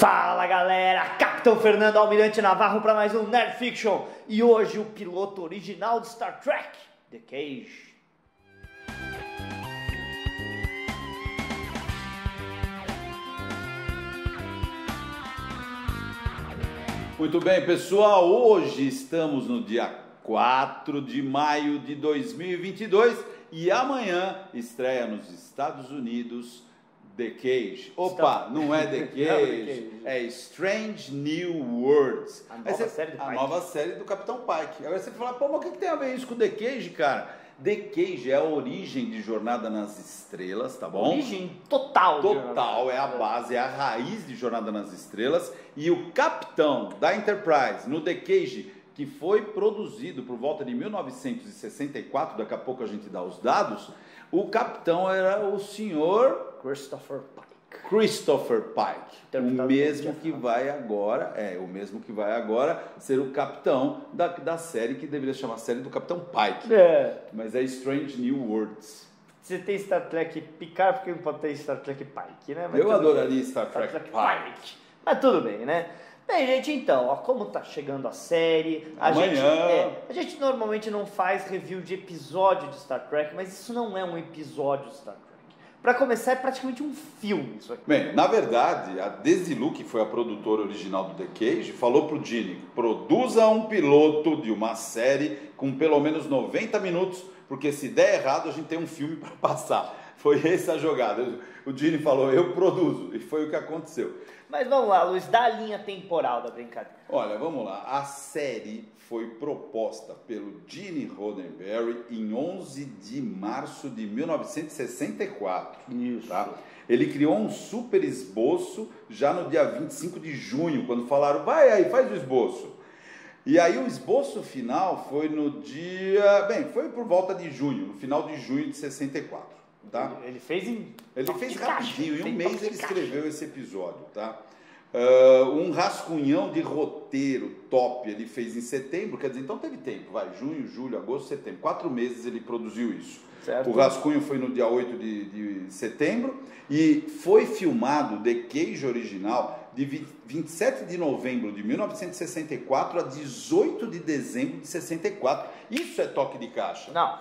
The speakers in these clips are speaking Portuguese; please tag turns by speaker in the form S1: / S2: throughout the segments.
S1: Fala galera, Capitão Fernando Almirante Navarro para mais um Nerd Fiction e hoje o piloto original de Star Trek, The Cage.
S2: Muito bem, pessoal, hoje estamos no dia 4 de maio de 2022 e amanhã estreia nos Estados Unidos The Cage. Opa, não é The Cage, é Strange New Worlds. A nova série do Capitão Pike. Agora você fala, pô, mas o que tem a ver isso com The Cage, cara? The Cage é a origem de Jornada nas Estrelas, tá bom?
S1: Origem total.
S2: Total, é a base, é a raiz de Jornada nas Estrelas. E o capitão da Enterprise no The Cage, que foi produzido por volta de 1964, daqui a pouco a gente dá os dados, o capitão era o senhor
S1: Christopher Pike.
S2: O mesmo que vai agora, ser o capitão da série que deveria chamar série do Capitão Pike. Mas é Strange New Worlds.
S1: Você tem Star Trek Picard, porque não pode ter Star Trek Pike, né? Mas
S2: eu adoraria Star Trek Pike.
S1: Mas tudo bem, né? Bem, gente, então, ó, como tá chegando a série, a gente normalmente não faz review de episódio de Star Trek, mas isso não é um episódio de Star Trek. Para começar, é praticamente um filme isso aqui.
S2: Bem, na verdade, a Desilu, que foi a produtora original do The Cage, falou pro Gene, produza um piloto de uma série com pelo menos 90 minutos, porque se der errado, a gente tem um filme para passar. Foi essa a jogada. O Gene falou, eu produzo, e foi o que aconteceu.
S1: Mas vamos lá, Luiz, dá a linha temporal da brincadeira.
S2: Olha, vamos lá. A série foi proposta pelo Gene Roddenberry em 11 de março de 1964.
S1: Isso.
S2: Tá? Ele criou um super esboço já no dia 25 de junho, quando falaram, vai aí, faz o esboço. E aí o esboço final foi no dia... Bem, foi por volta de junho, no final de junho de 64. Tá?
S1: Ele fez
S2: rapidinho, em um mês ele escreveu esse episódio, tá? Um rascunhão de roteiro top ele fez em setembro, quer dizer, então teve tempo, junho, julho, agosto, setembro, 4 meses ele produziu isso.
S1: Certo.
S2: O rascunho foi no dia 8 de setembro e foi filmado The Cage original de 27 de novembro de 1964 a 18 de dezembro de 64. Isso é toque de caixa.
S1: Não,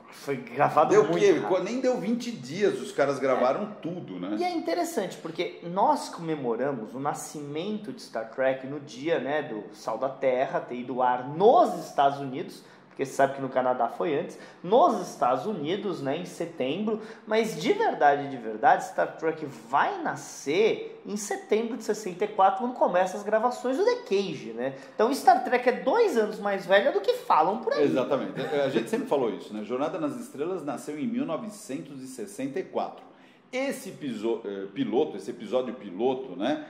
S1: foi gravado
S2: deu
S1: muito
S2: rápido. Nem deu 20 dias, os caras gravaram tudo, né?
S1: E é interessante, porque nós comemoramos o nascimento de Star Trek no dia, né, do Sal da Terra ter ido ao ar nos Estados Unidos, porque você sabe que no Canadá foi antes, nos Estados Unidos, né, em setembro, mas de verdade, Star Trek vai nascer em setembro de 64, quando começam as gravações do The Cage, né? Então Star Trek é 2 anos mais velha do que falam por aí.
S2: Exatamente, a gente sempre falou isso, né? Jornada nas Estrelas nasceu em 1964. Esse episódio piloto, né?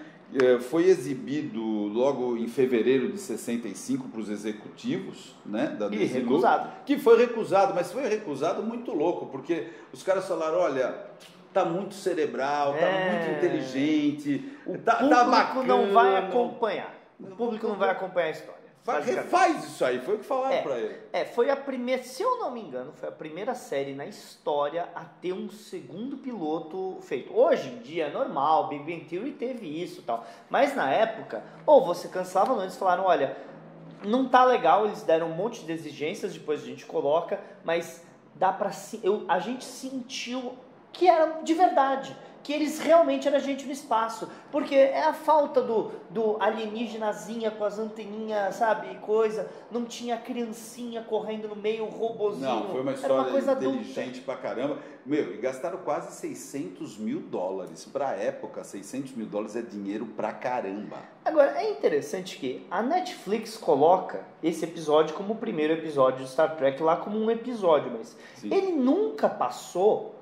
S2: Foi exibido logo em fevereiro de 65 para os executivos, né, da Desilu,
S1: recusado.
S2: Que foi recusado, mas foi recusado muito louco, porque os caras falaram, olha, tá muito cerebral, tá muito inteligente, tá bacana.
S1: Não vai acompanhar. O público não vai acompanhar a história.
S2: Refaz isso aí, foi o que falaram pra ele.
S1: Foi a primeira, se eu não me engano, foi a primeira série na história a ter um segundo piloto feito. Hoje em dia é normal, Big Bang Theory teve isso e tal, mas na época, ou você cansava ou eles falaram, olha, não tá legal, eles deram um monte de exigências, depois a gente coloca, mas dá pra... a gente sentiu que era de verdade, que eles realmente eram gente no espaço, porque é a falta do alienígenazinha com as anteninhas, sabe, coisa, não tinha a criancinha correndo no meio, o robozinho.
S2: Não, foi uma história
S1: coisa
S2: inteligente pra caramba. Meu, e gastaram quase $600 mil. Pra época, $600 mil é dinheiro pra caramba.
S1: Agora, é interessante que a Netflix coloca esse episódio como o primeiro episódio de Star Trek lá como um episódio, mas sim, ele nunca passou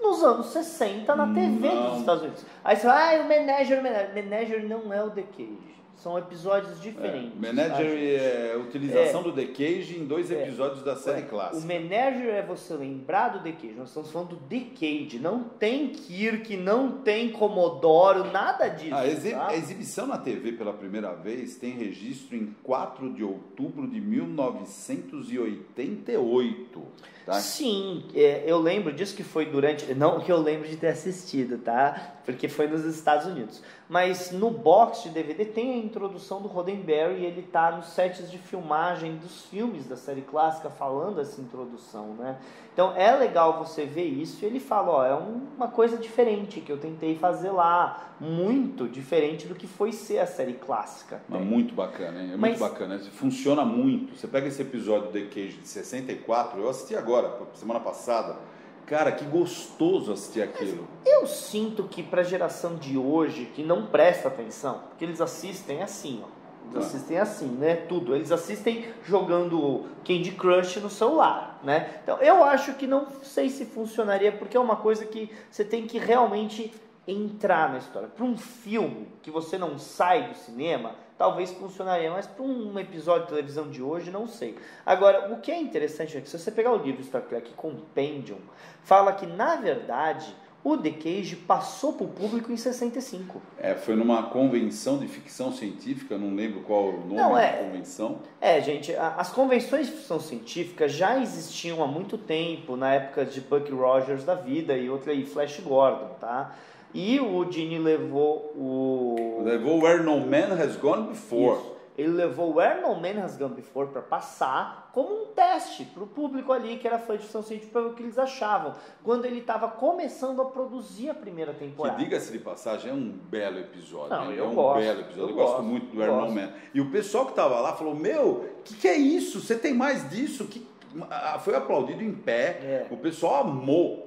S1: nos anos 60 na TV dos Estados Unidos. Aí você fala, o Menagerie não é o The Cage. São episódios diferentes.
S2: Menagerie é a utilização do The Cage em 2 episódios da série clássica.
S1: O Menagerie é você lembrar do The Cage. Nós estamos falando do The Cage. Não tem Kirk, não tem Comodoro, nada disso.
S2: A exibição na TV pela primeira vez tem registro em 4 de outubro de 1988. Tá?
S1: Sim, eu lembro disso, que foi durante... Não que eu lembro de ter assistido, tá? Porque foi nos Estados Unidos. Mas no box de DVD tem a introdução do Roddenberry e ele tá nos sets de filmagem dos filmes da série clássica falando essa introdução, né? Então é legal você ver isso e ele fala, ó, é uma coisa diferente que eu tentei fazer lá, muito diferente do que foi ser a série clássica.
S2: Mas muito bacana, hein? Muito bacana, funciona muito. Você pega esse episódio do The Cage de 64, eu assisti agora, semana passada. Cara, que gostoso assistir aquilo.
S1: Eu sinto que pra geração de hoje, que não presta atenção, porque eles assistem assim, ó. Eles assistem assim, né? Tudo. Eles assistem jogando Candy Crush no celular, né? Então, eu acho que não sei se funcionaria, porque é uma coisa que você tem que realmente entrar na história. Para um filme que você não sai do cinema, talvez funcionaria, mas para um episódio de televisão de hoje, não sei. Agora, o que é interessante é que se você pegar o livro Star Trek Compendium, fala que, na verdade, o The Cage passou para o público em 65.
S2: Foi numa convenção de ficção científica, não lembro qual o nome da convenção.
S1: Gente, as convenções de ficção científica já existiam há muito tempo, na época de Buck Rogers da vida e outra aí, Flash Gordon, tá? E o Gene levou o
S2: Where No Man Has Gone Before.
S1: Isso. Ele levou Where No Man Has Gone Before para passar como um teste para o público ali que era fã de ficção científica para ver o que eles achavam. Quando ele estava começando a produzir a primeira temporada.
S2: Que, diga-se de passagem, é um belo episódio.
S1: Não,
S2: eu gosto muito do Where No Man. E o pessoal que estava lá falou, meu, o que é isso? Você tem mais disso? Foi aplaudido em pé, o pessoal amou.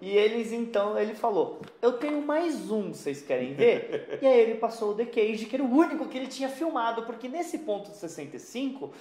S1: E eles então, ele falou, eu tenho mais um, vocês querem ver? E aí ele passou o The Cage, que era o único que ele tinha filmado, porque nesse ponto de 65,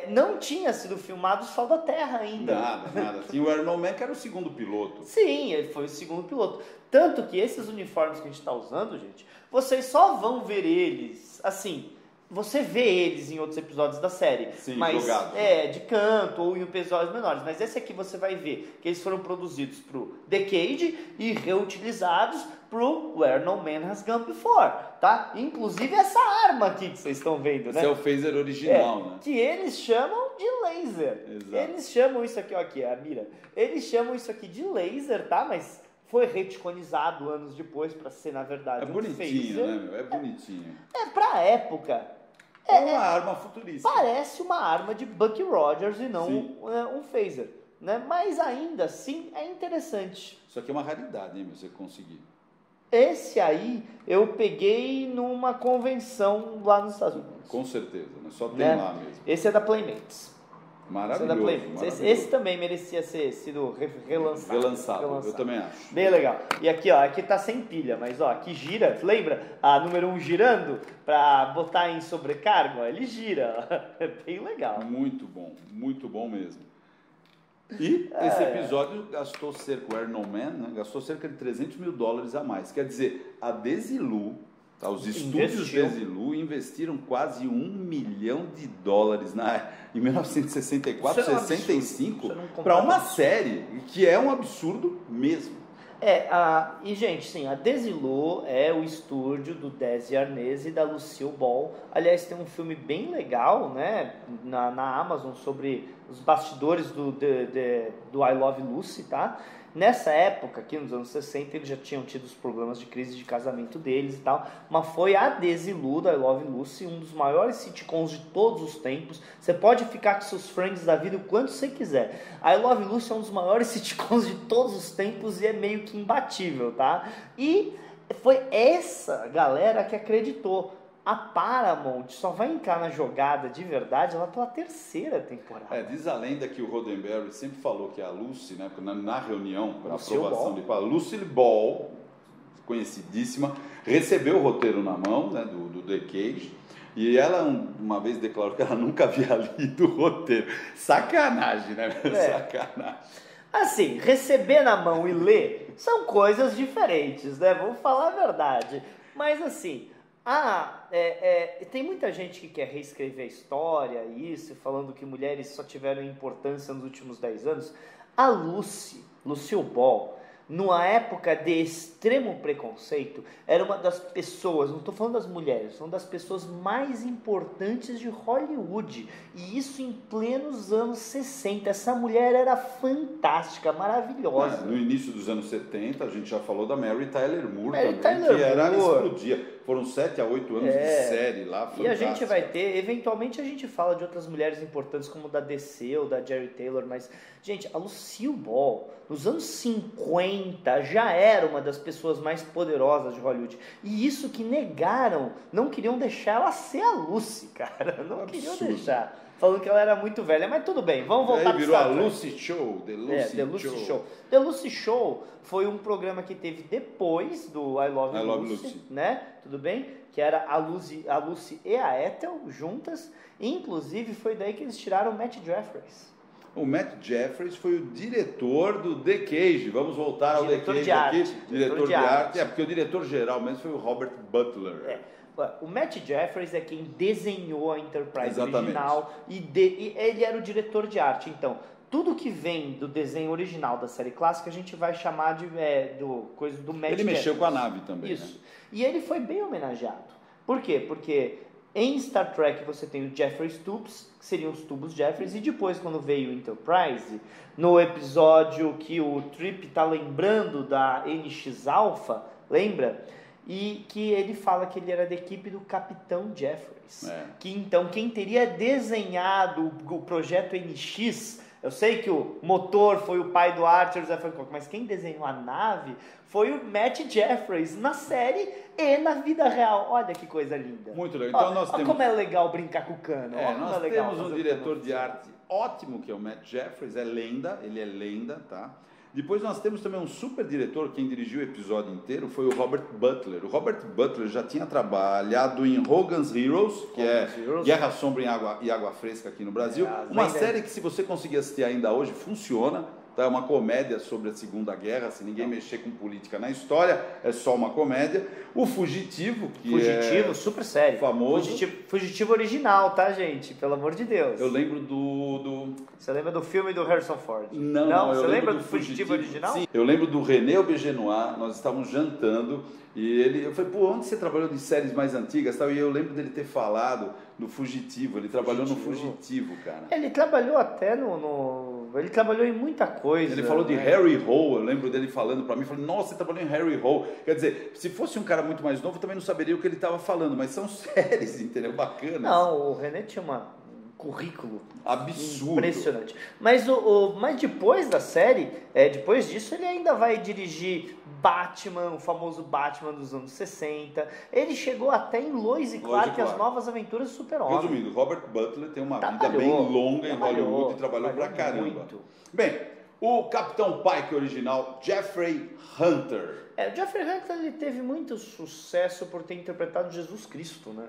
S1: não tinha sido filmado o Sol da Terra ainda.
S2: Nada. Tinha o Where No Man, que era o segundo piloto.
S1: Sim, ele foi o segundo piloto. Tanto que esses uniformes que a gente está usando, gente, vocês só vão ver eles, assim... Você vê eles em outros episódios da série.
S2: Sim,
S1: mas
S2: jogados.
S1: De canto ou em episódios menores. Mas esse aqui você vai ver que eles foram produzidos pro The Cage e reutilizados pro Where No Man Has Gone Before, tá? Inclusive essa arma aqui que vocês estão vendo, né?
S2: Esse é o phaser original, né?
S1: Que eles chamam de laser.
S2: Exato.
S1: Eles chamam isso aqui, ó, aqui é a mira. Eles chamam isso aqui de laser, tá? Mas foi reticonizado anos depois para ser, na verdade,
S2: bonitinho, né, meu? É bonitinho.
S1: Pra época...
S2: É uma arma futurista.
S1: Parece uma arma de Buck Rogers e não um phaser, né? Mas ainda assim é interessante.
S2: Isso aqui é uma raridade, hein, você conseguir.
S1: Esse aí eu peguei numa convenção lá nos Estados Unidos.
S2: Com certeza, né? Só tem lá mesmo.
S1: Esse é da Playmates.
S2: Maravilhoso.
S1: Esse também merecia ser sido relançado.
S2: Eu também acho.
S1: Bem legal. E aqui, ó, aqui tá sem pilha, mas ó, aqui gira, lembra? A número 1 girando pra botar em sobrecarga, ó, ele gira. É bem legal.
S2: Muito bom mesmo. E esse episódio gastou Where No Man, né? Gastou cerca de $300 mil a mais. Quer dizer, a Desilu, os estúdios Desilu investiram quase $1 milhão em 1964, 65 para uma série, que é um absurdo mesmo.
S1: E gente, sim, a Desilu é o estúdio do Desi Arnaz e da Lucille Ball. Aliás, tem um filme bem legal, né, na Amazon sobre os bastidores do I Love Lucy, tá? Nessa época, aqui nos anos 60, eles já tinham tido os problemas de crise de casamento deles e tal, mas foi a Desilu, da I Love Lucy, um dos maiores sitcoms de todos os tempos. Você pode ficar com seus friends da vida o quanto você quiser. I Love Lucy é um dos maiores sitcoms de todos os tempos e é meio que imbatível, tá? E foi essa galera que acreditou. A Paramount só vai entrar na jogada de verdade lá pela terceira temporada.
S2: Diz a lenda que o Roddenberry sempre falou que a Lucy, né, na reunião para aprovação de Lucille Ball, conhecidíssima, recebeu o roteiro na mão, né, do The Cage, e ela uma vez declarou que ela nunca havia lido o roteiro. Sacanagem, né? Sacanagem.
S1: Assim, receber na mão e ler são coisas diferentes, né? Vamos falar a verdade. Mas assim... tem muita gente que quer reescrever a história, falando que mulheres só tiveram importância nos últimos 10 anos. A Lucille Ball, numa época de extremo preconceito, era uma das pessoas, não estou falando das mulheres, são das pessoas mais importantes de Hollywood. E isso em plenos anos 60. Essa mulher era fantástica, maravilhosa.
S2: No início dos anos 70, a gente já falou da Mary Tyler Moore
S1: Mary
S2: também,
S1: Tyler
S2: que era
S1: Moore.
S2: explodia. Foram 7 a 8 anos de série lá, fantástica.
S1: E a gente vai ter, eventualmente a gente fala de outras mulheres importantes como da DC ou da Jerry Taylor, mas, gente, a Lucille Ball, nos anos 50, já era uma das pessoas mais poderosas de Hollywood. E isso que negaram, não queriam deixar ela ser a Lucy, cara. Não queriam deixar. Falando que ela era muito velha, mas tudo bem, vamos voltar para o
S2: virou a Lucy Show, The Lucy Show.
S1: The Lucy Show foi um programa que teve depois do I Love Lucy, né? Tudo bem? Que era a Lucy e a Ethel juntas. Inclusive foi daí que eles tiraram o Matt Jeffries.
S2: O Matt Jeffries foi o diretor do The Cage. Vamos voltar ao The Cage aqui. Diretor de arte. Porque o diretor geral mesmo foi o Robert Butler.
S1: O Matt Jeffries é quem desenhou a Enterprise original e ele era o diretor de arte. Então, tudo que vem do desenho original da série clássica a gente vai chamar de coisa do Matt Jeffries.
S2: Ele mexeu com a nave também.
S1: Isso.
S2: Né?
S1: E ele foi bem homenageado. Por quê? Porque em Star Trek você tem o Jeffries Tubes, que seriam os tubos Jeffries, e depois quando veio o Enterprise, no episódio que o Trip está lembrando da NX Alpha, lembra? E que ele fala que ele era da equipe do Capitão Jeffries. Que então quem teria desenhado o projeto NX, eu sei que o motor foi o pai do Archer, mas quem desenhou a nave foi o Matt Jeffries na série e na vida real. Olha que coisa linda.
S2: Muito legal. Então nós temos...
S1: como é legal brincar com o cano.
S2: Nós temos um diretor de arte ótimo, que é o Matt Jeffries, ele é lenda, tá? Depois nós temos também um super diretor, quem dirigiu o episódio inteiro foi o Robert Butler. O Robert Butler já tinha trabalhado em Hogan's Heroes, que é Guerra Sombra e Água Fresca aqui no Brasil. Uma série que, se você conseguir assistir ainda hoje, funciona. Tá? É uma comédia sobre a Segunda Guerra, se ninguém mexer com política na história, é só uma comédia. O Fugitivo,
S1: super sério.
S2: Famoso.
S1: Fugitivo original, tá, gente? Pelo amor de Deus.
S2: Eu lembro do...
S1: Você lembra do filme do Harrison Ford?
S2: Não,
S1: você lembra do Fugitivo original?
S2: Sim, eu lembro do René Aubergenois, nós estávamos jantando e eu falei, onde você trabalhou de séries mais antigas? E eu lembro dele ter falado no Fugitivo, ele trabalhou no Fugitivo, cara.
S1: Ele trabalhou até ele trabalhou em muita coisa.
S2: Ele falou de Harry Hole, eu lembro dele falando pra mim, falei, nossa, você trabalhou em Harry Hole. Quer dizer, se fosse um cara muito mais novo, também não saberia o que ele estava falando, mas são séries, entendeu? Bacanas.
S1: Não, o René tinha um currículo
S2: absurdo,
S1: impressionante. Mas depois da série, depois disso, ele ainda vai dirigir Batman, o famoso Batman dos anos 60. Ele chegou até em Lois e Clark, As Novas Aventuras do Super-Homem.
S2: Resumindo, Robert Butler tem uma vida bem longa em Hollywood e trabalhou pra caramba. Muito. Bem, o Capitão Pike original, Jeffrey Hunter.
S1: O Jeffrey Hunter ele teve muito sucesso por ter interpretado Jesus Cristo, né?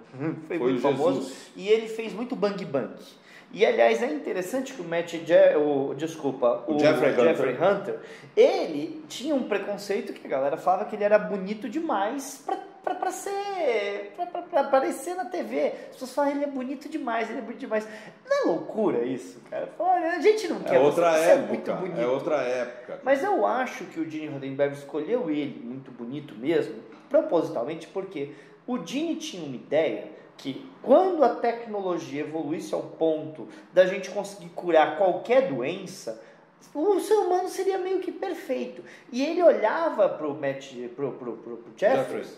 S1: Foi muito famoso. E ele fez muito Bang Bang. E, aliás, é interessante que o Jeffrey Hunter, ele tinha um preconceito que a galera falava que ele era bonito demais para aparecer na TV. As pessoas falam, ele é bonito demais. Não é loucura isso, cara? Olha, a gente não quer
S2: outra época,
S1: é muito bonito.
S2: É outra época.
S1: Mas eu acho que o Gene Roddenberry escolheu ele, muito bonito mesmo, propositalmente, porque o Gene tinha uma ideia que quando a tecnologia evoluísse ao ponto da gente conseguir curar qualquer doença, o ser humano seria meio que perfeito. E ele olhava pro Jeffries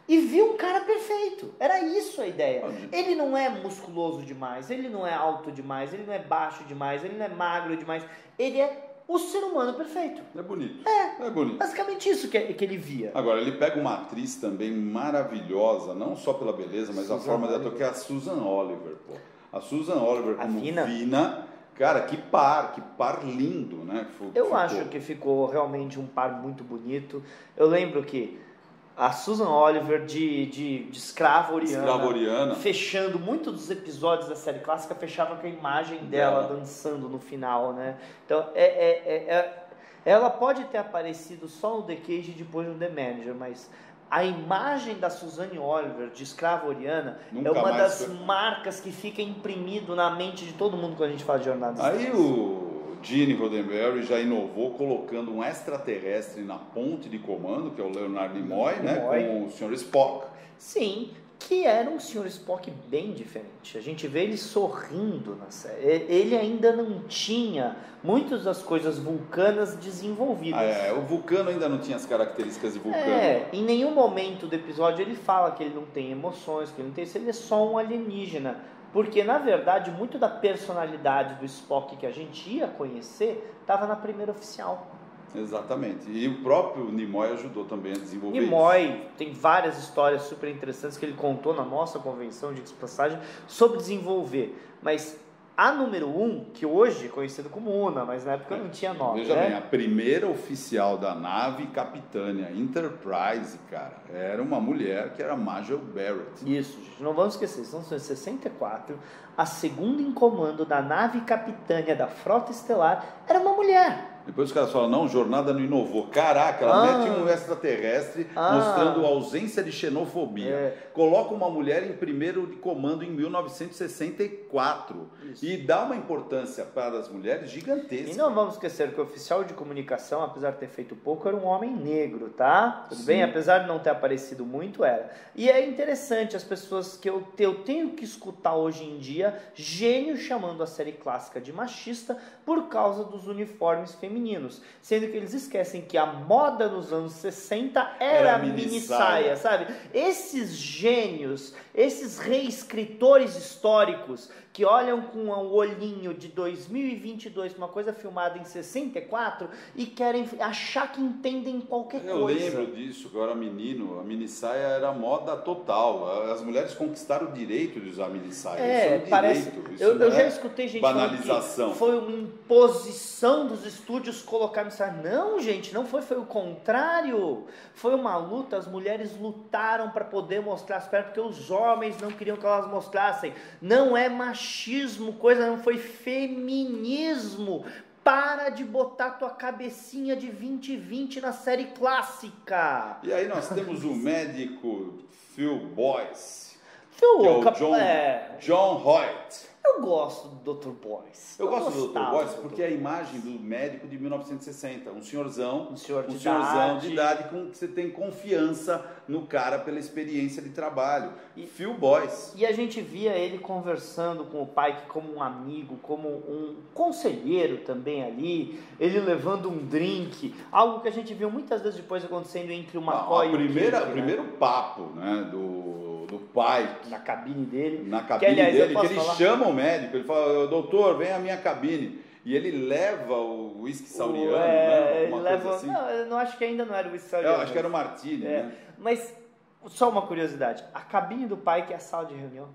S1: e via um cara perfeito. Era isso a ideia. Ele não é musculoso demais, ele não é alto demais, ele não é baixo demais, ele não é magro demais. Ele é o ser humano perfeito.
S2: É bonito.
S1: É bonito. Basicamente isso que ele via.
S2: Agora, ele pega uma atriz também maravilhosa, não só pela beleza, mas a forma dela tocar, que é a Susan Oliver, pô. A Susan Oliver como Vina. Cara, que par lindo, né?
S1: Eu acho que ficou realmente um par muito bonito. Eu lembro que a Susan Oliver de escrava oriana, fechando muitos dos episódios da série clássica, fechava com a imagem dela dançando no final, né? Então, ela pode ter aparecido só no The Cage e depois no The Manager, mas a imagem da Suzanne Oliver de escrava oriana é uma das marcas que fica imprimido na mente de todo mundo quando a gente fala de Jornada.
S2: Aí o Gene Roddenberry já inovou colocando um extraterrestre na ponte de comando, que é o Leonard Nimoy, né, com o Sr. Spock.
S1: Sim, que era um Sr. Spock bem diferente. A gente vê ele sorrindo na série. Ele ainda não tinha muitas das coisas vulcanas desenvolvidas.
S2: O vulcano ainda não tinha as características de vulcano.
S1: Em nenhum momento do episódio ele fala que ele não tem emoções, que ele não tem isso, ele é só um alienígena. Porque, na verdade, muito da personalidade do Spock que a gente ia conhecer estava na primeira oficial.
S2: Exatamente. E o próprio Nimoy ajudou também a desenvolver
S1: Nimoy tem várias histórias super interessantes que ele contou na nossa convenção de passagem sobre desenvolver. Mas a número 1, que hoje é conhecido como Una, mas na época não tinha nome.
S2: Veja bem, a primeira oficial da nave capitânia Enterprise, cara, era uma mulher que era Majel Barrett.
S1: Isso, gente, não vamos esquecer, estamos em 64, a segunda em comando da nave capitânia da Frota Estelar era uma mulher.
S2: Depois os caras falam, não, Jornada não inovou. Caraca, ela mete um extraterrestre mostrando ausência de xenofobia. Coloca uma mulher em primeiro de comando em 1964. Isso. E dá uma importância para as mulheres gigantesca.
S1: E não vamos esquecer que o oficial de comunicação, apesar de ter feito pouco, era um homem negro, tá? Tudo bem? Apesar de não ter aparecido muito, era. E é interessante, as pessoas que eu tenho que escutar hoje em dia, gênios chamando a série clássica de machista por causa dos uniformes femininos, sendo que eles esquecem que a moda nos anos 60 era mini saia, sabe? Esses gênios, esses reescritores históricos que olham com um olhinho de 2022 uma coisa filmada em 64 e querem achar que entendem qualquer coisa.
S2: Eu lembro disso, que eu era menino, a mini saia era moda total. As mulheres conquistaram o direito de usar mini saia.
S1: Parece. Eu já escutei gente
S2: banalização.
S1: Que foi uma imposição dos estúdios colocar mini saia. Não, gente, não foi o contrário. Foi uma luta, as mulheres lutaram para poder mostrar as pernas, porque os homens não queriam que elas mostrassem. Não é machismo, coisa não, foi feminismo. Para de botar tua cabecinha de 2020 na série clássica.
S2: E aí nós temos o médico Phil Boyce, John Hoyt.
S1: Eu gosto do Dr. Boyce.
S2: Eu gosto do Dr. Boyce porque é a imagem do médico de 1960. Um senhorzão de idade com que você tem confiança no cara pela experiência de trabalho. Phil Boyce.
S1: E a gente via ele conversando com o Pike como um amigo, como um conselheiro também ali. Ele levando um drink. Algo que a gente viu muitas vezes depois acontecendo entre o McCoy e o Kirk.
S2: O primeiro papo, né, do Pike.
S1: Na cabine dele.
S2: Que ele chama o médico, ele fala, doutor, vem à minha cabine. E ele leva o whisky sauriano, né?
S1: Ele leva, assim. Não, eu não acho que ainda não era o whisky sauriano.
S2: Eu acho que era o Martini, né?
S1: Mas, só uma curiosidade, a cabine do Pike é a sala de reunião.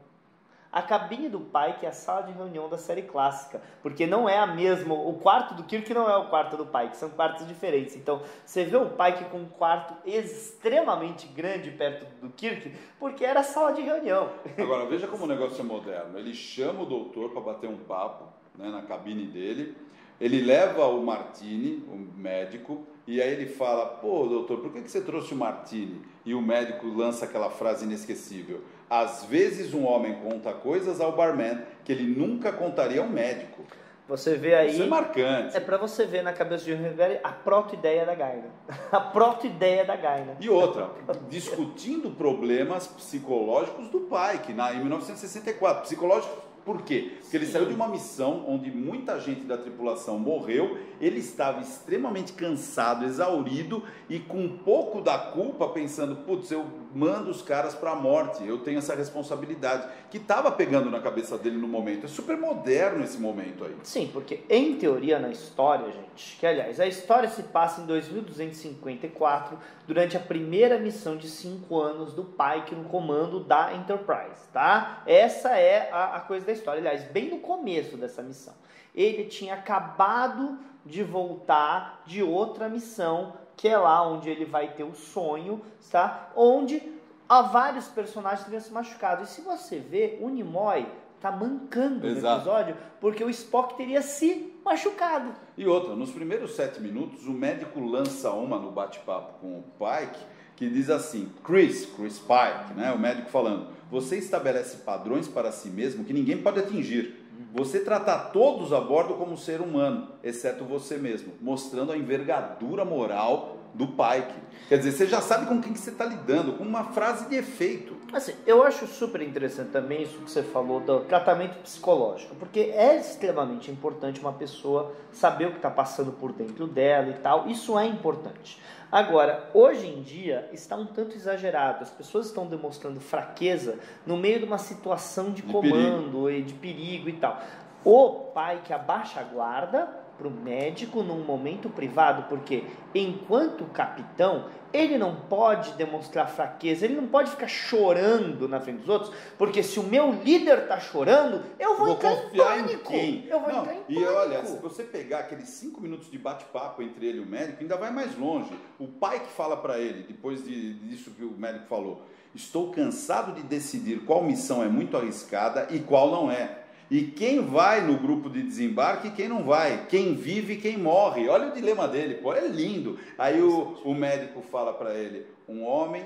S1: A cabine do Pike é a sala de reunião da série clássica, porque não é a mesma, o quarto do Kirk não é o quarto do Pike, são quartos diferentes. Então, você vê o Pike com um quarto extremamente grande perto do Kirk, porque era a sala de reunião.
S2: Agora, veja como o negócio é moderno. Ele chama o doutor para bater um papo, né, na cabine dele, ele leva o Martini, o médico, e aí ele fala, pô, doutor, por que você trouxe o Martini? E o médico lança aquela frase inesquecível, às vezes um homem conta coisas ao barman que ele nunca contaria ao médico.
S1: Você vê aí...
S2: Isso é marcante.
S1: É pra você ver na cabeça de Roddenberry a proto-ideia da Gaina. A proto-ideia da Gaina.
S2: E outra, discutindo problemas psicológicos do Pike, em 1964. Psicológicos por quê? Porque ele saiu de uma missão onde muita gente da tripulação morreu, ele estava extremamente cansado, exaurido e com um pouco da culpa, pensando, putz, eu mando os caras para a morte, eu tenho essa responsabilidade, que estava pegando na cabeça dele no momento. É super moderno esse momento aí.
S1: Sim, porque em teoria na história, gente, que aliás, a história se passa em 2254, durante a primeira missão de 5 anos do Pike no comando da Enterprise, tá? Essa é a coisa da história, aliás, bem no começo dessa missão. Ele tinha acabado de voltar de outra missão, que é lá onde ele vai ter o sonho, tá? Onde há vários personagens que teriam se machucado. E se você vê, o Nimoy tá mancando no episódio, porque o Spock teria se machucado.
S2: E outra, nos primeiros 7 minutos, o médico lança uma no bate-papo com o Pike, que diz assim, Chris Pike, né, o médico falando, você estabelece padrões para si mesmo que ninguém pode atingir. você tratar todos a bordo como ser humano, exceto você mesmo, mostrando a envergadura moral do Pike. Quer dizer, você já sabe com quem que você está lidando, com uma frase de efeito.
S1: Assim, eu acho super interessante também isso que você falou do tratamento psicológico, porque é extremamente importante uma pessoa saber o que está passando por dentro dela e tal, isso é importante. Agora, hoje em dia está um tanto exagerado, as pessoas estão demonstrando fraqueza no meio de uma situação de comando e de perigo e tal. O pai que abaixa a guarda para o médico num momento privado, porque enquanto capitão, ele não pode demonstrar fraqueza, ele não pode ficar chorando na frente dos outros, porque se o meu líder está chorando, eu vou entrar em pânico. Eu vou entrar em pânico.
S2: E olha, se você pegar aqueles 5 minutos de bate-papo entre ele e o médico, ainda vai mais longe. O pai que fala para ele, depois disso que o médico falou, estou cansado de decidir qual missão é muito arriscada e qual não é. E quem vai no grupo de desembarque e quem não vai, quem vive e quem morre. Olha o dilema dele, pô, é lindo. Aí o médico fala para ele, um homem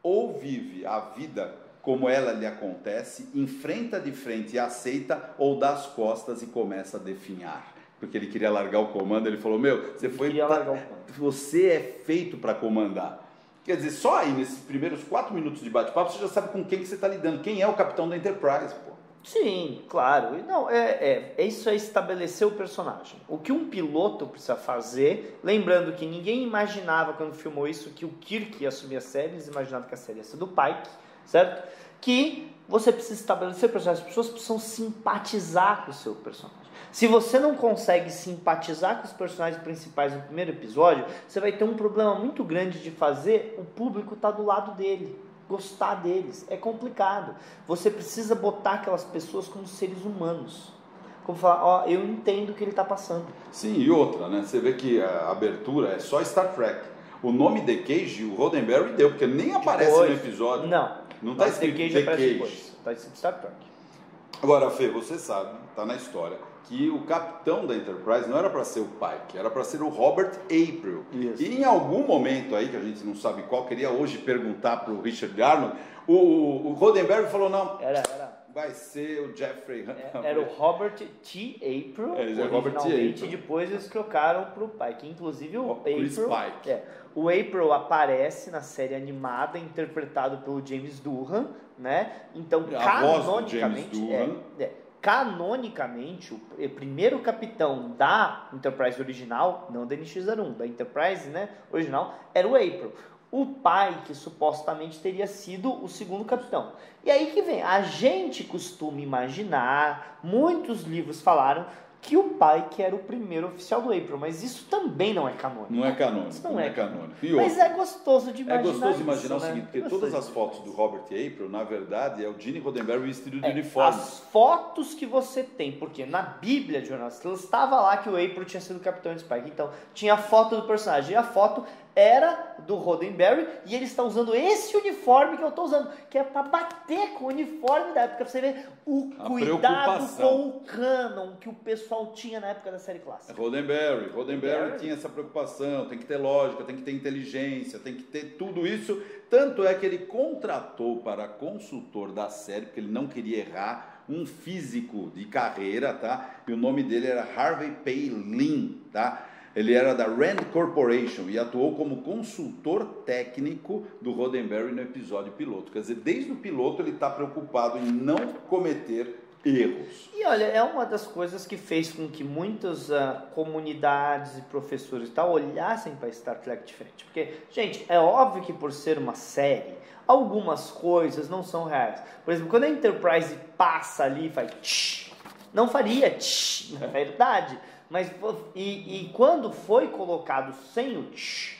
S2: ou vive a vida como ela lhe acontece, enfrenta de frente e aceita, ou dá as costas e começa a definhar. Porque ele queria largar o comando, ele falou, você é feito para comandar. Quer dizer, só aí nesses primeiros 4 minutos de bate-papo, você já sabe com quem que você está lidando, quem é o capitão da Enterprise, pô.
S1: Sim, claro. Não, isso é estabelecer o personagem. O que um piloto precisa fazer, lembrando que ninguém imaginava quando filmou isso que o Kirk ia assumir a série, eles imaginavam que a série ia ser do Pike, certo? Que você precisa estabelecer o personagem, as pessoas precisam simpatizar com o seu personagem. Se você não consegue simpatizar com os personagens principais no primeiro episódio, você vai ter um problema muito grande de fazer o público estar do lado dele. Gostar deles, é complicado. Você precisa botar aquelas pessoas como seres humanos. Como falar, eu entendo o que ele está passando.
S2: Sim, e outra, né? Você vê que a abertura é só Star Trek. O nome The Cage, o Roddenberry deu, porque nem aparece no episódio.
S1: Não
S2: está escrito The Cage.
S1: Está escrito Star Trek.
S2: Agora, Fê, você sabe, está na história, que o capitão da Enterprise não era para ser o Pike, era para ser o Robert April.
S1: Isso.
S2: E em algum momento aí, que a gente não sabe qual, queria hoje perguntar para o Richard Garland, o Roddenberry falou, não, vai ser o Jeffrey Humphrey.
S1: Era o Robert T. April, originalmente, depois eles trocaram para o Pike. Inclusive o
S2: Chris
S1: April,
S2: Pike.
S1: o April aparece na série animada, interpretado pelo James Doohan, né? Então, canonicamente, o primeiro capitão da Enterprise original, não da NX-01, da Enterprise, né, original, era o April. O pai que supostamente teria sido o segundo capitão. E aí que vem, a gente costuma imaginar, muitos livros falaram que o pai que era o primeiro oficial do April, mas isso também não é canônico.
S2: Não é canônico.
S1: Isso não é
S2: canônico.
S1: Mas é gostoso de imaginar.
S2: É gostoso de imaginar
S1: isso,
S2: o seguinte, porque todas as fotos do Robert April, na verdade, é o Gene Roddenberry vestido de uniforme.
S1: As fotos que você tem, porque na Bíblia de Jornal das Estrelas estava lá que o April tinha sido capitão de Spike, então tinha a foto do personagem, e a foto era do Roddenberry, e ele está usando esse uniforme que eu estou usando, que é para bater com o uniforme da época, para você ver o cuidado com o canon que o pessoal tinha na época da série clássica.
S2: Roddenberry tinha essa preocupação, tem que ter lógica, tem que ter inteligência, tem que ter tudo isso, tanto é que ele contratou para consultor da série, porque ele não queria errar, um físico de carreira, tá? E o nome dele era Harvey Palin, tá? Ele era da Rand Corporation e atuou como consultor técnico do Roddenberry no episódio piloto. Quer dizer, desde o piloto ele está preocupado em não cometer erros.
S1: E olha, é uma das coisas que fez com que muitas comunidades e professores e tal olhassem para Star Trek diferente. Porque, gente, é óbvio que por ser uma série, algumas coisas não são reais. Por exemplo, quando a Enterprise passa ali e faz tsh, não faria tsh, na verdade. Mas, e quando foi colocado sem o tsh,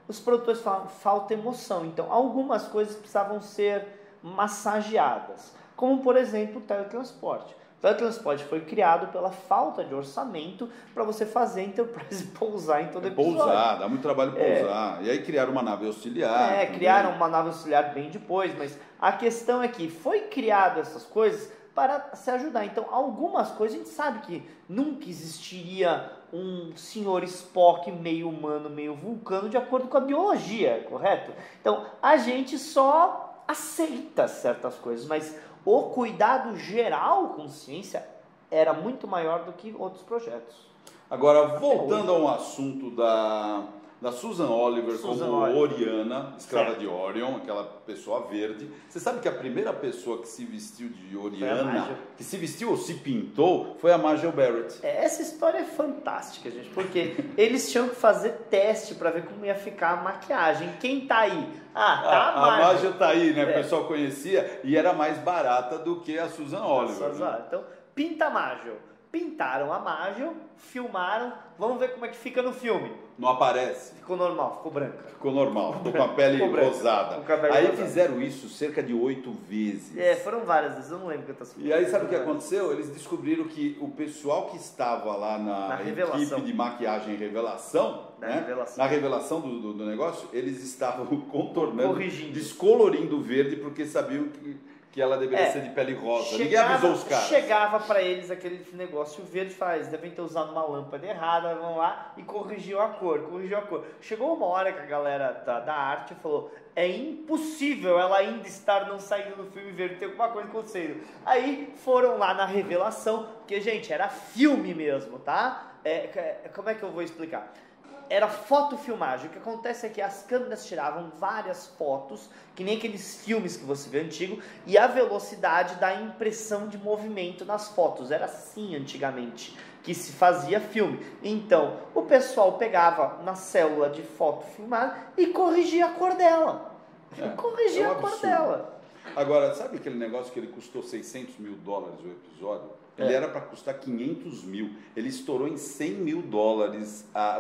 S1: os produtores falaram, falta emoção. Então, algumas coisas precisavam ser massageadas. Como, por exemplo, o teletransporte. O teletransporte foi criado pela falta de orçamento para você fazer a Enterprise pousar em todo episódio.
S2: Pousar, dá muito trabalho pousar. E aí criaram uma nave auxiliar.
S1: Criaram uma nave auxiliar bem depois, mas a questão é que foi criado essas coisas para se ajudar. Então, algumas coisas a gente sabe que nunca existiria um senhor Spock meio humano, meio vulcano, de acordo com a biologia, correto? Então, a gente só aceita certas coisas, mas o cuidado geral com ciência era muito maior do que outros projetos.
S2: Agora, voltando a um assunto da Susan Oliver
S1: Susan
S2: como
S1: Oliver.
S2: Oriana, escrava
S1: Certo.
S2: de Orion, aquela pessoa verde. Você sabe que a primeira pessoa que se vestiu de Oriana,
S1: Marjorie.
S2: que se vestiu ou se pintou, foi a Marjorie Barrett.
S1: Essa história é fantástica, gente, porque eles tinham que fazer teste para ver como ia ficar a maquiagem. Quem tá aí? Ah, tá
S2: A Marjorie tá aí, né?
S1: É.
S2: O pessoal conhecia e era mais barata do que a Susan Oliver. Né?
S1: Então, pinta a Marjorie. Pintaram a Marjorie, filmaram, vamos ver como é que fica no filme.
S2: Não aparece.
S1: Ficou normal, ficou branca.
S2: Ficou normal, tô com a pele
S1: Ficou branca,
S2: rosada.
S1: com o cabelo
S2: Aí
S1: rosado.
S2: fizeram isso cerca de 8 vezes.
S1: Foram várias vezes, eu não lembro quantas
S2: E aí sabe o que aconteceu? Eles descobriram que o pessoal que estava lá na
S1: revelação.
S2: equipe de maquiagem revelação, na revelação do negócio, eles estavam contornando,
S1: Corrigindo.
S2: descolorindo o verde porque sabiam que ela deveria ser de pele rosa. Ninguém avisou os caras.
S1: Chegava pra eles aquele negócio verde, faz, devem ter usado uma lâmpada errada, vão lá e corrigiu a cor. Chegou uma hora que a galera da arte falou, é impossível ela ainda estar não saindo do filme verde, tem alguma coisa acontecendo. Aí foram lá na revelação, porque, gente, era filme mesmo, tá? Como é que eu vou explicar? Era fotofilmagem. O que acontece é que as câmeras tiravam várias fotos, que nem aqueles filmes que você vê antigo, e a velocidade da impressão de movimento nas fotos. Era assim antigamente que se fazia filme. Então, o pessoal pegava na célula de foto filmada e corrigia a cor dela. Corrigia a cor dela.
S2: Agora, sabe aquele negócio que ele custou $600 mil o episódio? Ele era para custar 500 mil. Ele estourou em $100 mil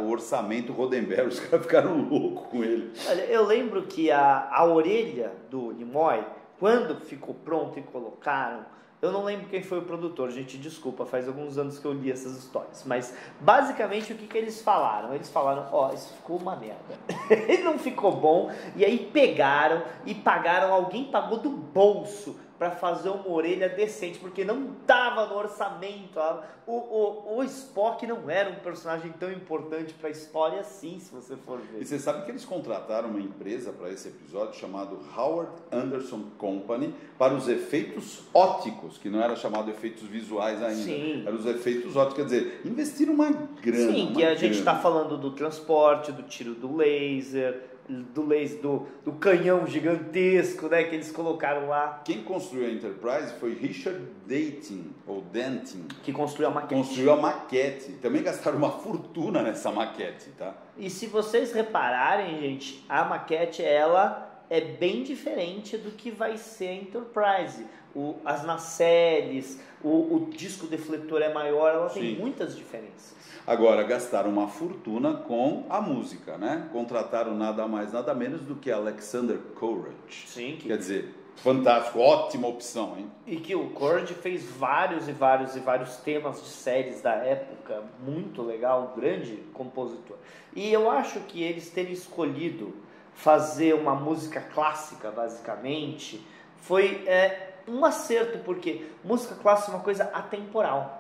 S2: o orçamento Roddenberry. Os caras ficaram loucos com ele.
S1: Olha, eu lembro que a orelha do Nimoy, quando ficou pronto e colocaram, eu não lembro quem foi o produtor, gente, desculpa, faz alguns anos que eu li essas histórias, mas basicamente o que eles falaram? Eles falaram, isso ficou uma merda, ele não ficou bom, e aí pegaram e pagaram, alguém pagou do bolso para fazer uma orelha decente, porque não estava no orçamento. O Spock não era um personagem tão importante para a história assim, se você for ver.
S2: E você sabe que eles contrataram uma empresa para esse episódio chamado Howard Anderson Company para os efeitos ópticos, que não era chamado efeitos visuais ainda.
S1: Sim.
S2: Eram os efeitos ópticos, quer dizer, investiram uma grana.
S1: Sim, que a gente está falando do transporte, do tiro do laser, do canhão gigantesco, né, que eles colocaram lá.
S2: Quem construiu a Enterprise foi Richard Denting,
S1: que construiu a maquete.
S2: Construiu a maquete. Também gastaram uma fortuna nessa maquete, tá?
S1: E se vocês repararem, gente, a maquete, ela é bem diferente do que vai ser a Enterprise. As nacelles, o disco defletor é maior, ela tem muitas diferenças.
S2: Agora, gastaram uma fortuna com a música, né? Contrataram nada mais, nada menos do que Alexander Courage.
S1: Sim.
S2: Quer dizer, fantástico, ótima opção, hein?
S1: E que o Courage fez vários temas de séries da época, muito legal, um grande compositor. E eu acho que eles terem escolhido fazer uma música clássica, basicamente, foi um acerto, porque música clássica é uma coisa atemporal.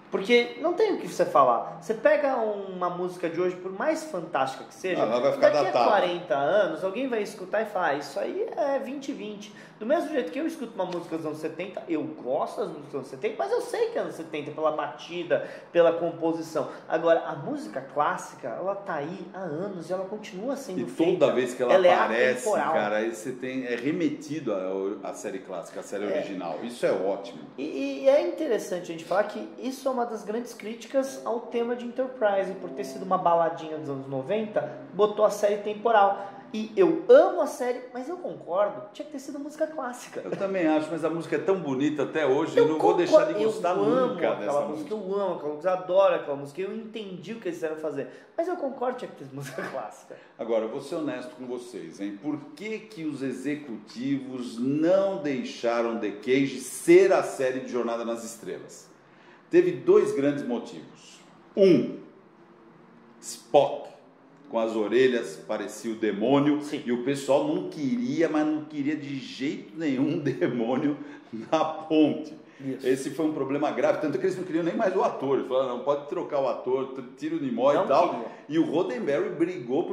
S1: Porque não tem o que você falar. Você pega uma música de hoje, por mais fantástica que seja,
S2: ela vai ficar
S1: daqui
S2: datada.
S1: a 40 anos, alguém vai escutar e falar, isso aí é 2020. Do mesmo jeito que eu escuto uma música dos anos 70, eu gosto das músicas dos anos 70, mas eu sei que é anos 70, pela batida, pela composição. Agora, a música clássica, ela tá aí há anos e ela continua sendo feita.
S2: E toda vez que ela aparece,
S1: é atemporal.
S2: cara, aí você é remetido à série clássica, à série original. Isso é ótimo.
S1: E é interessante a gente falar que isso é uma das grandes críticas ao tema de Enterprise, por ter sido uma baladinha dos anos 90, botou a série temporal. E eu amo a série, mas eu concordo, tinha que ter sido música clássica.
S2: Eu também acho, mas a música é tão bonita até hoje, eu não vou deixar de gostar nunca dessa música.
S1: Eu amo aquela música, eu adoro aquela música, eu entendi o que eles quiseram fazer, mas eu concordo, tinha que ter música clássica.
S2: Agora, eu vou ser honesto com vocês, hein? Por que os executivos não deixaram The Cage ser a série de Jornada nas Estrelas? Teve dois grandes motivos. Spock com as orelhas, parecia o demônio.
S1: Sim.
S2: E o pessoal não queria, mas não queria de jeito nenhum demônio na ponte.
S1: Isso.
S2: Esse foi um problema grave, tanto que eles não queriam nem mais o ator. Eles falaram, não, pode trocar o ator, tira o Nimoy
S1: Não
S2: e tal.
S1: queria.
S2: E o Roddenberry brigou,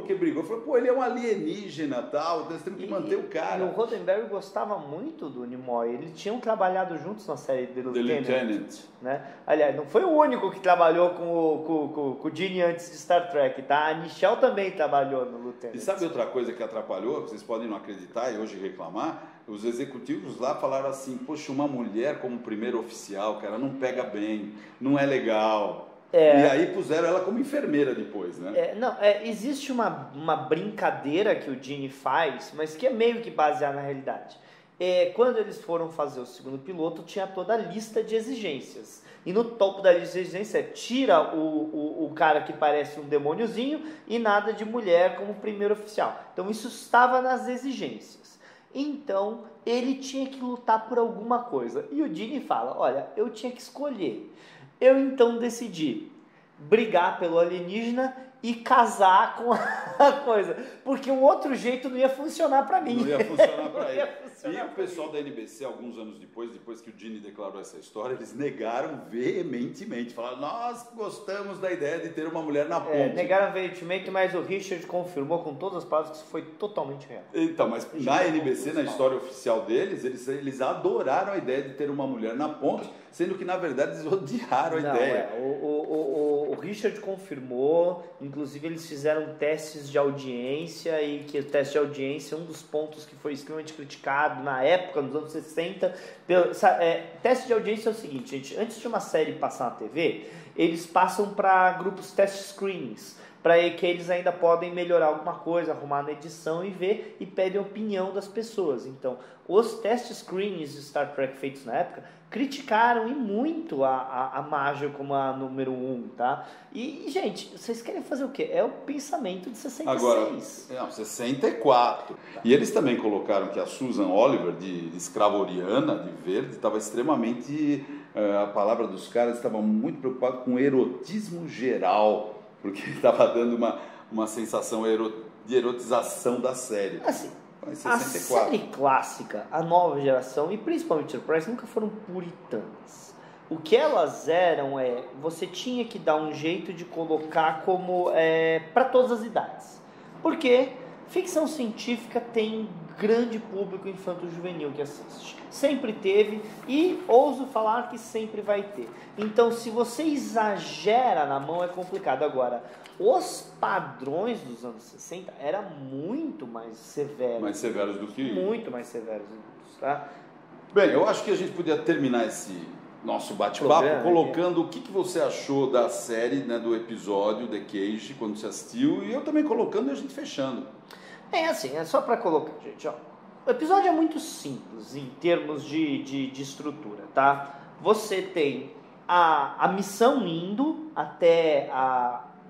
S2: falou, pô, ele é um alienígena e tal, nós temos que manter o cara.
S1: E o Roddenberry gostava muito do Nimoy, eles tinham trabalhado juntos na série The Lieutenant. Né? Aliás, não foi o único que trabalhou com o Gene antes de Star Trek, tá? A Nichelle também trabalhou no Lieutenant.
S2: E sabe outra coisa que atrapalhou, vocês podem não acreditar e hoje reclamar? Os executivos lá falaram assim, poxa, uma mulher como primeiro oficial, cara, não pega bem, não é legal. E aí puseram ela como enfermeira depois, né?
S1: Existe uma brincadeira que o Gene faz, mas que é meio que baseada na realidade. Quando eles foram fazer o segundo piloto, tinha toda a lista de exigências. E no topo da lista de exigências tira o cara que parece um demôniozinho e nada de mulher como primeiro oficial. Então isso estava nas exigências. Então ele tinha que lutar por alguma coisa. E o Gene fala, olha, eu tinha que escolher. Eu então decidi brigar pelo alienígena e casar com a coisa. Porque um outro jeito não ia funcionar para mim.
S2: Não ia funcionar para ele. E o pessoal da NBC, alguns anos depois que o Gene declarou essa história, eles negaram veementemente. Falaram, nós gostamos da ideia de ter uma mulher na ponte.
S1: Negaram veementemente, mas o Richard confirmou com todas as palavras que isso foi totalmente real.
S2: Então, mas na NBC, na história oficial deles, eles adoraram a ideia de ter uma mulher na ponte, sendo que, na verdade, eles odiaram a ideia.
S1: O Richard confirmou, inclusive eles fizeram testes de audiência, e que o teste de audiência, um dos pontos que foi extremamente criticado na época, nos anos 60, teste de audiência é o seguinte, gente, antes de uma série passar na TV, eles passam para grupos test screenings, para que eles ainda podem melhorar alguma coisa, arrumar na edição e ver, e pedem a opinião das pessoas. Então, os test screenings de Star Trek feitos na época criticaram e muito a Marjorie como a número 1, tá? E, gente, vocês querem fazer o quê? É o pensamento de 66.
S2: Agora, 64. E eles também colocaram que a Susan Oliver, de escravoriana, de verde, estava extremamente... a palavra dos caras estava muito preocupado com erotismo geral, porque estava dando uma sensação de erotização da série.
S1: Assim, a série clássica, a nova geração e principalmente Enterprise nunca foram puritanas. O que elas eram você tinha que dar um jeito de colocar como para todas as idades. Porque ficção científica tem grande público infanto-juvenil que assiste. Sempre teve e ouso falar que sempre vai ter. Então, se você exagera na mão, é complicado. Agora, os padrões dos anos 60 eram muito mais severos.
S2: Mais severos do que...
S1: Muito mais severos, tá?
S2: Bem, eu acho que a gente podia terminar esse nosso bate-papo colocando o que você achou da série, né, do episódio The Cage, quando você assistiu, e eu também colocando e a gente fechando.
S1: É só para colocar, gente, ó. O episódio é muito simples em termos de estrutura, tá? Você tem a missão indo até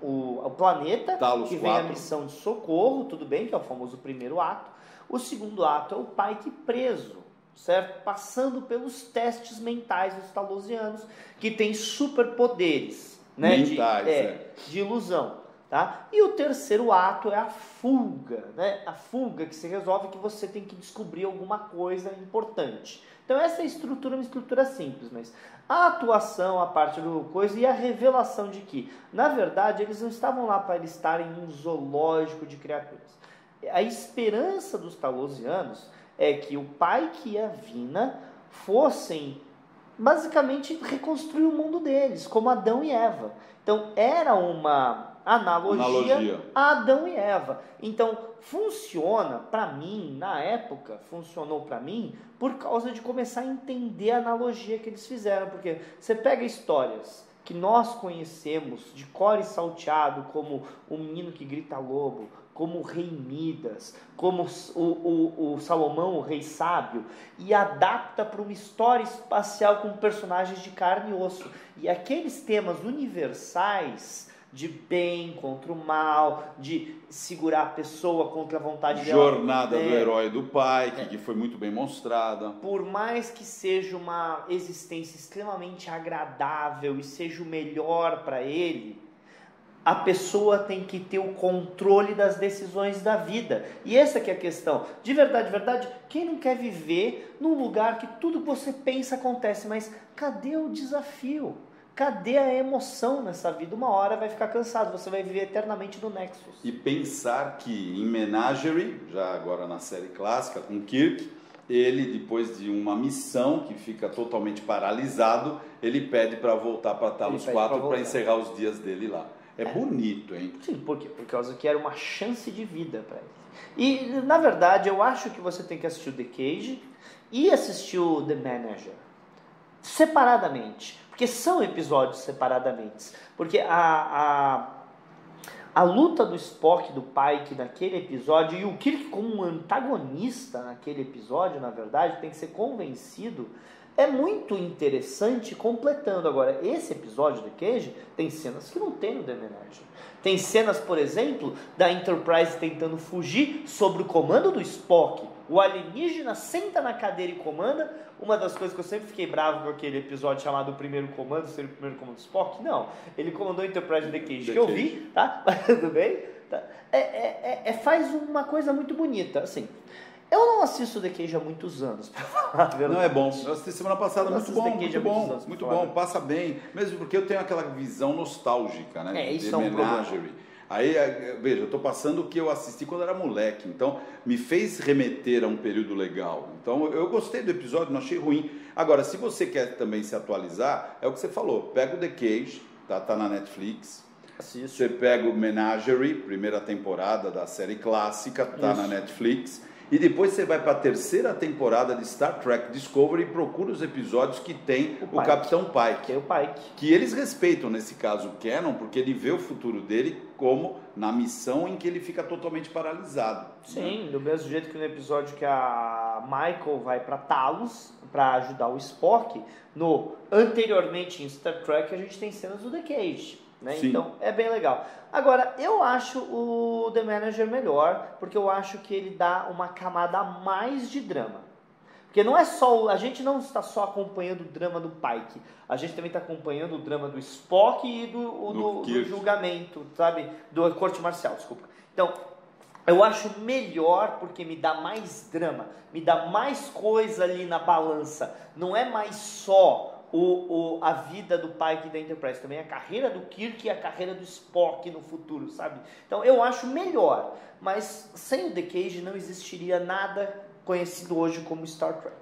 S1: o planeta,
S2: Talos
S1: que vem
S2: 4.
S1: a missão de socorro, tudo bem, que é o famoso primeiro ato. O segundo ato é o Pike preso, certo? Passando pelos testes mentais dos talosianos, que tem superpoderes, né?
S2: Mentais,
S1: de ilusão. Tá? E o terceiro ato é a fuga, né? A fuga que se resolve que você tem que descobrir alguma coisa importante. Então essa estrutura é uma estrutura simples, mas a atuação, a parte do coisa e a revelação de que, na verdade, eles não estavam lá para estarem em um zoológico de criaturas. A esperança dos talosianos é que o Pike e a Vina fossem basicamente reconstruir o mundo deles, como Adão e Eva. Então era uma analogia a Adão e Eva. Então, funciona para mim, na época, funcionou para mim por causa de começar a entender a analogia que eles fizeram. Porque você pega histórias que nós conhecemos de cor e salteado, como o menino que grita lobo, como o rei Midas, como o Salomão, o rei sábio, e adapta para uma história espacial com personagens de carne e osso. E aqueles temas universais de bem contra o mal, de segurar a pessoa contra a vontade dela.
S2: Jornada do herói do Pike, que foi muito bem mostrada.
S1: Por mais que seja uma existência extremamente agradável e seja o melhor para ele, a pessoa tem que ter o controle das decisões da vida. E essa que é a questão. De verdade, quem não quer viver num lugar que tudo que você pensa acontece, mas cadê o desafio? Cadê a emoção nessa vida? Uma hora vai ficar cansado, você vai viver eternamente no Nexus.
S2: E pensar que em Menagerie, já agora na série clássica, com Kirk, ele, depois de uma missão que fica totalmente paralisado, ele pede para voltar para Talos 4 para encerrar os dias dele lá. É bonito, hein?
S1: Sim, por quê? Por causa que era uma chance de vida para ele. E, na verdade, eu acho que você tem que assistir o The Cage e assistir o The Manager separadamente. Porque são episódios separadamente. Porque a luta do Spock, do Pike naquele episódio, e o Kirk como um antagonista naquele episódio, na verdade, tem que ser convencido, é muito interessante, completando. Agora, esse episódio do Cage tem cenas que não tem no The Manager. Tem cenas, por exemplo, da Enterprise tentando fugir sob o comando do Spock. O alienígena senta na cadeira e comanda. Uma das coisas que eu sempre fiquei bravo com aquele episódio chamado O Primeiro Comando, ser o primeiro comando do Spock, não. Ele comandou a Enterprise The Cage, que eu vi, tá? Mas tudo bem? Tá. Faz uma coisa muito bonita, assim. Eu não assisto The Cage há muitos anos, pra falar a verdade.
S2: Não é bom. Eu assisti semana passada, muito bom, muito bom, passa bem. Mesmo porque eu tenho aquela visão nostálgica, né?
S1: Isso é um problema.
S2: Aí, veja, eu estou passando o que eu assisti quando era moleque, então me fez remeter a um período legal. Então eu gostei do episódio, não achei ruim. Agora, se você quer também se atualizar, é o que você falou, pega o The Cage, tá na Netflix.
S1: Assisto.
S2: Você pega o Menagerie, primeira temporada da série clássica, tá na Netflix. E depois você vai para a terceira temporada de Star Trek Discovery e procura os episódios que tem o Capitão Pike.
S1: Tem o Pike.
S2: Que eles respeitam, nesse caso, o Canon, porque ele vê o futuro dele como na missão em que ele fica totalmente paralisado.
S1: Sim, do mesmo jeito que no episódio que a Michael vai para Talos para ajudar o Spock, anteriormente em Star Trek a gente tem cenas do The Cage. Né? Então é bem legal. Agora, eu acho o The Manager melhor, porque eu acho que ele dá uma camada a mais de drama. Porque não é só, a gente não está só acompanhando o drama do Pike, a gente também está acompanhando o drama do Spock e do julgamento, sabe? Do corte marcial, desculpa. Então, eu acho melhor porque me dá mais drama, me dá mais coisa ali na balança. Não é mais só a vida do Pike e da Enterprise, também a carreira do Kirk e a carreira do Spock no futuro, sabe? Então eu acho melhor, mas sem o The Cage não existiria nada conhecido hoje como Star Trek.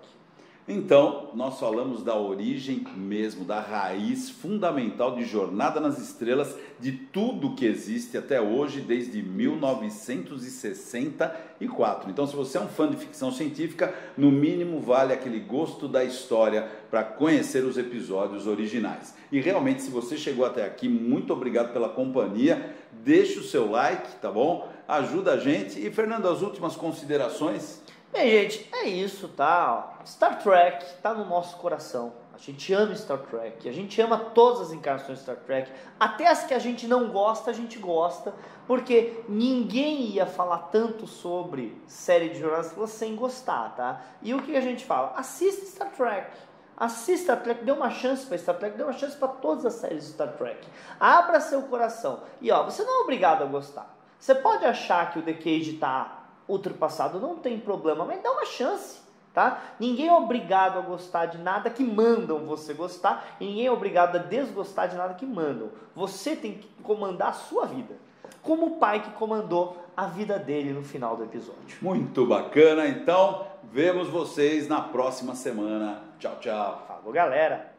S2: Então, nós falamos da origem mesmo, da raiz fundamental de Jornada nas Estrelas, de tudo que existe até hoje, desde 1964. Então, se você é um fã de ficção científica, no mínimo vale aquele gosto da história para conhecer os episódios originais. E realmente, se você chegou até aqui, muito obrigado pela companhia. Deixa o seu like, tá bom? Ajuda a gente. E, Fernando, as últimas considerações?
S1: Bem, gente, é isso, tá? Star Trek tá no nosso coração. A gente ama Star Trek, a gente ama todas as encarnações de Star Trek, até as que a gente não gosta, a gente gosta, porque ninguém ia falar tanto sobre série de jornalistas sem gostar, tá? E o que a gente fala? Assista Star Trek. Assista Star Trek, dê uma chance para Star Trek, dê uma chance para todas as séries de Star Trek. Abra seu coração. E ó, você não é obrigado a gostar. Você pode achar que o The Cage tá ultrapassado, não tem problema, mas dá uma chance, tá? Ninguém é obrigado a gostar de nada que mandam você gostar, e ninguém é obrigado a desgostar de nada que mandam. Você tem que comandar a sua vida, como o pai que comandou a vida dele no final do episódio.
S2: Muito bacana, então vemos vocês na próxima semana. Tchau, tchau.
S1: Falou, galera!